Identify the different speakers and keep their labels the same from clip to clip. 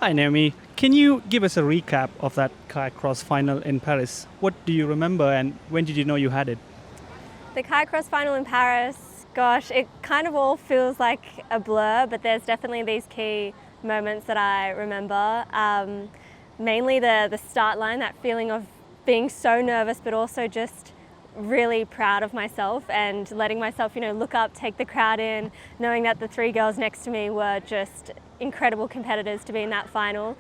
Speaker 1: Hi, Naomi. Can you give us a recap of that kayak cross final in Paris? What do you remember and when did you know you had it?
Speaker 2: The Kayak Cross final in Paris, gosh, it kind of all feels like a blur, but there's definitely these key moments that I remember. Mainly the start line, that feeling of being so nervous, but also just really proud of myself and letting myself, look up, take the crowd in, knowing that the three girls next to me were just incredible competitors to be in that final.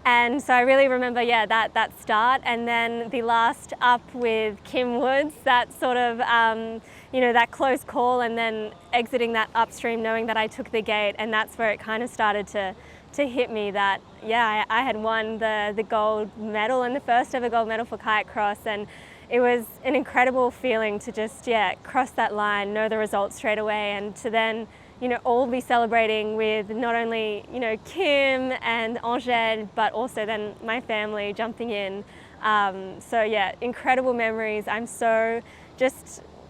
Speaker 2: And so I really remember, that start, and then the last up with Kim Woods, that sort of, that close call, and then exiting that upstream, knowing that I took the gate, and that's where it kind of started to hit me that, I had won the gold medal and the first ever gold medal for kayak cross, and it was an incredible feeling to just, cross that line, know the results straight away, and to then all be celebrating with not only, Kim and Angèle, but also then my family jumping in. Incredible memories. I'm so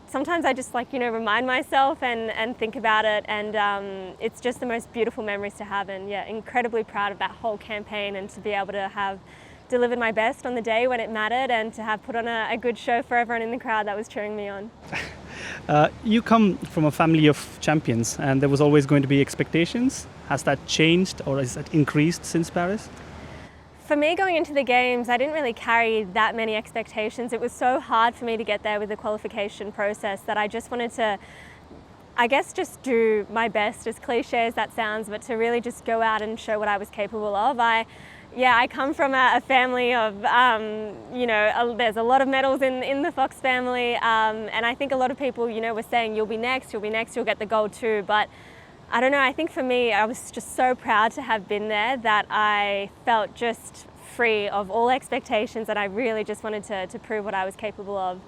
Speaker 2: sometimes I just remind myself and think about it, and it's just the most beautiful memories to have, and incredibly proud of that whole campaign and to be able to have delivered my best on the day when it mattered and to have put on a good show for everyone in the crowd that was cheering me on.
Speaker 1: You come from a family of champions and there was always going to be expectations. Has that changed or has that increased since Paris?
Speaker 2: For me, going into the games, I didn't really carry that many expectations. It was so hard for me to get there with the qualification process that I just wanted to, just do my best, as cliche as that sounds, but to really just go out and show what I was capable of. I come from a family of, there's a lot of medals in the Fox family, and I think a lot of people, were saying, you'll be next, you'll get the gold too. But I don't know, I think for me, I was just so proud to have been there that I felt just free of all expectations, and I really just wanted to prove what I was capable of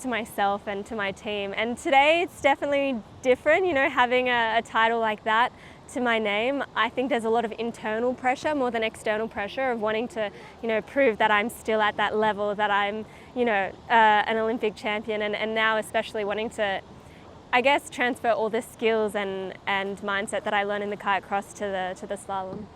Speaker 2: to myself and to my team. And today it's definitely different, having a title like that to my name. I think there's a lot of internal pressure more than external pressure of wanting to, prove that I'm still at that level, that I'm, an Olympic champion, and now especially wanting to, transfer all the skills and mindset that I learned in the kayak cross to the slalom.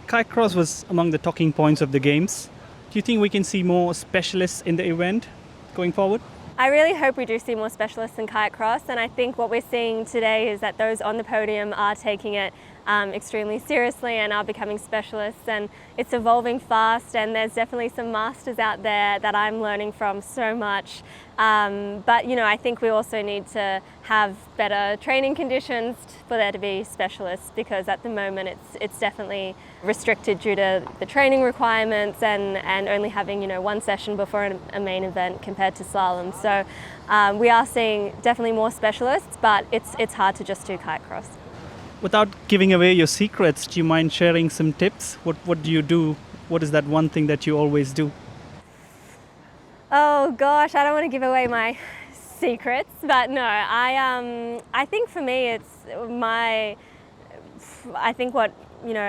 Speaker 1: Kayak cross was among the talking points of the games. Do you think we can see more specialists in the event going forward?
Speaker 2: I really hope we do see more specialists in kayak cross, and I think what we're seeing today is that those on the podium are taking it extremely seriously and are becoming specialists, and it's evolving fast, and there's definitely some masters out there that I'm learning from so much. But I think we also need to have better training conditions for there to be specialists, because at the moment it's definitely restricted due to the training requirements and only having one session before a main event compared to slalom. So we are seeing definitely more specialists, but it's hard to just do kayak cross.
Speaker 1: Without giving away your secrets, do you mind sharing some tips? What do you do? What is that one thing that you always do?
Speaker 2: Oh gosh, I don't want to give away my secrets, but no, I think for me I think what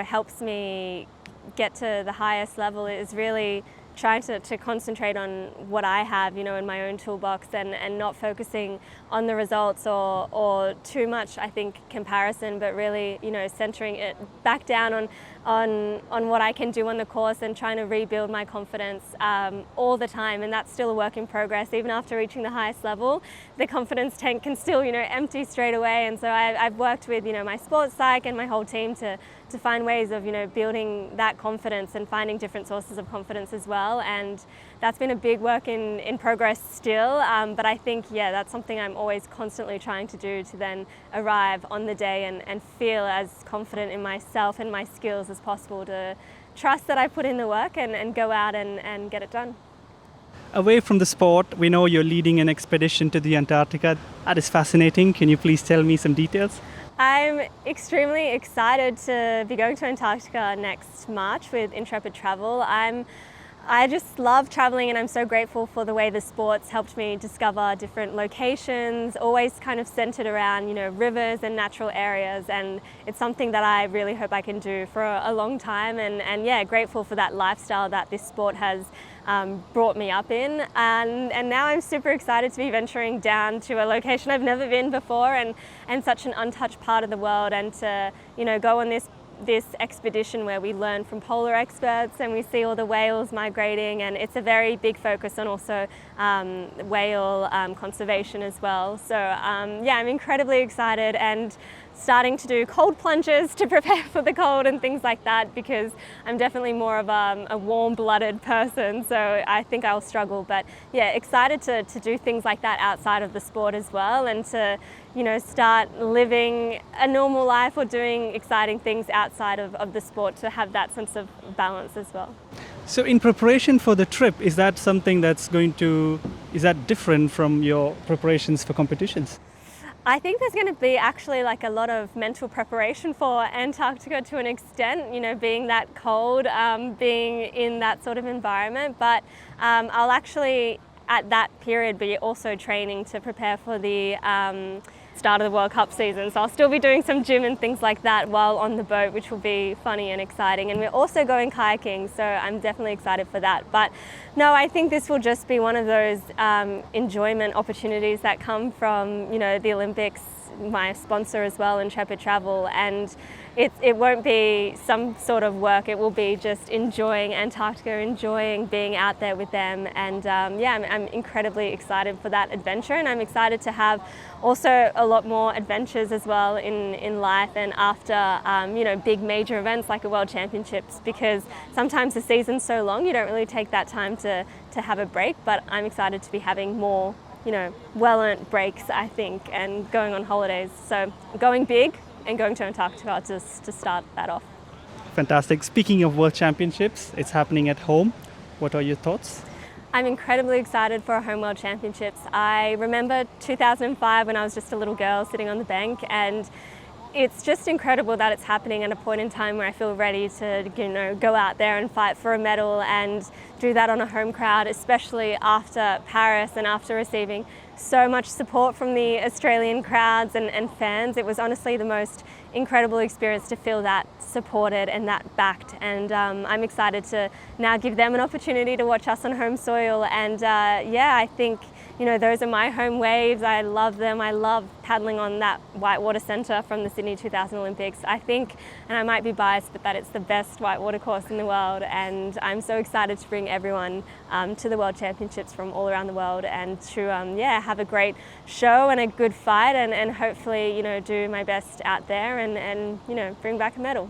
Speaker 2: helps me get to the highest level is really trying to concentrate on what I have, in my own toolbox, and not focusing on the results or too much, I think, comparison, but really, centering it back down on what I can do on the course and trying to rebuild my confidence all the time. And that's still a work in progress. Even after reaching the highest level, the confidence tank can still, empty straight away. And so I've worked with, my sports psych and my whole team to find ways of, building that confidence and finding different sources of confidence as well. And that's been a big work in progress still. But I think, that's something I'm always constantly trying to do to then arrive on the day and feel as confident in myself and my skills as possible, to trust that I put in the work and go out and get it done.
Speaker 1: Away from the sport, we know you're leading an expedition to the Antarctica. That is fascinating. Can you please tell me some details?
Speaker 2: I'm extremely excited to be going to Antarctica next March with Intrepid Travel. I just love traveling, and I'm so grateful for the way the sports helped me discover different locations, always kind of centered around, rivers and natural areas. And it's something that I really hope I can do for a long time. And grateful for that lifestyle that this sport has brought me up in. And now I'm super excited to be venturing down to a location I've never been before, and such an untouched part of the world, and to, go on this this expedition where we learn from polar experts and we see all the whales migrating, and it's a very big focus on also whale conservation as well. So yeah, I'm incredibly excited and starting to do cold plunges to prepare for the cold and things like that, because I'm definitely more of a warm-blooded person, so I think I'll struggle. But yeah, excited to do things like that outside of the sport as well, and to, you know, start living a normal life or doing exciting things outside of the sport, to have that sense of balance as well.
Speaker 1: So in preparation for the trip, is that something is that different from your preparations for competitions?
Speaker 2: I think there's going to be actually like a lot of mental preparation for Antarctica to an extent, you know, being that cold, being in that sort of environment. But I'll actually, at that period, be also training to prepare for the start of the World Cup season. So I'll still be doing some gym and things like that while on the boat, which will be funny and exciting. And we're also going kayaking, so I'm definitely excited for that. But no, I think this will just be one of those enjoyment opportunities that come from, you know, the Olympics, my sponsor as well, Intrepid Travel, and it won't be some sort of work. It will be just enjoying Antarctica, enjoying being out there with them, and yeah, I'm incredibly excited for that adventure, and I'm excited to have also a lot more adventures as well in life and after you know, big major events like a World Championships, because sometimes the season's so long you don't really take that time to have a break. But I'm excited to be having more, you know, well-earned breaks, I think, and going on holidays. So going big and going to Antarctica just to start that off.
Speaker 1: Fantastic. Speaking of World Championships, it's happening at home. What are your thoughts?
Speaker 2: I'm incredibly excited for our home World Championships. I remember 2005 when I was just a little girl sitting on the bank, and it's just incredible that it's happening at a point in time where I feel ready to, you know, go out there and fight for a medal and do that on a home crowd, especially after Paris and after receiving so much support from the Australian crowds and fans. It was honestly the most incredible experience to feel that supported and that backed, and I'm excited to now give them an opportunity to watch us on home soil. And yeah, I think, you know, those are my home waves. I love them. I love paddling on that whitewater centre from the Sydney 2000 Olympics. I think, and I might be biased, but that it's the best whitewater course in the world, and I'm so excited to bring everyone to the World Championships from all around the world, and to yeah, have a great show and a good fight, and hopefully, you know, do my best out there and you know, bring back a medal.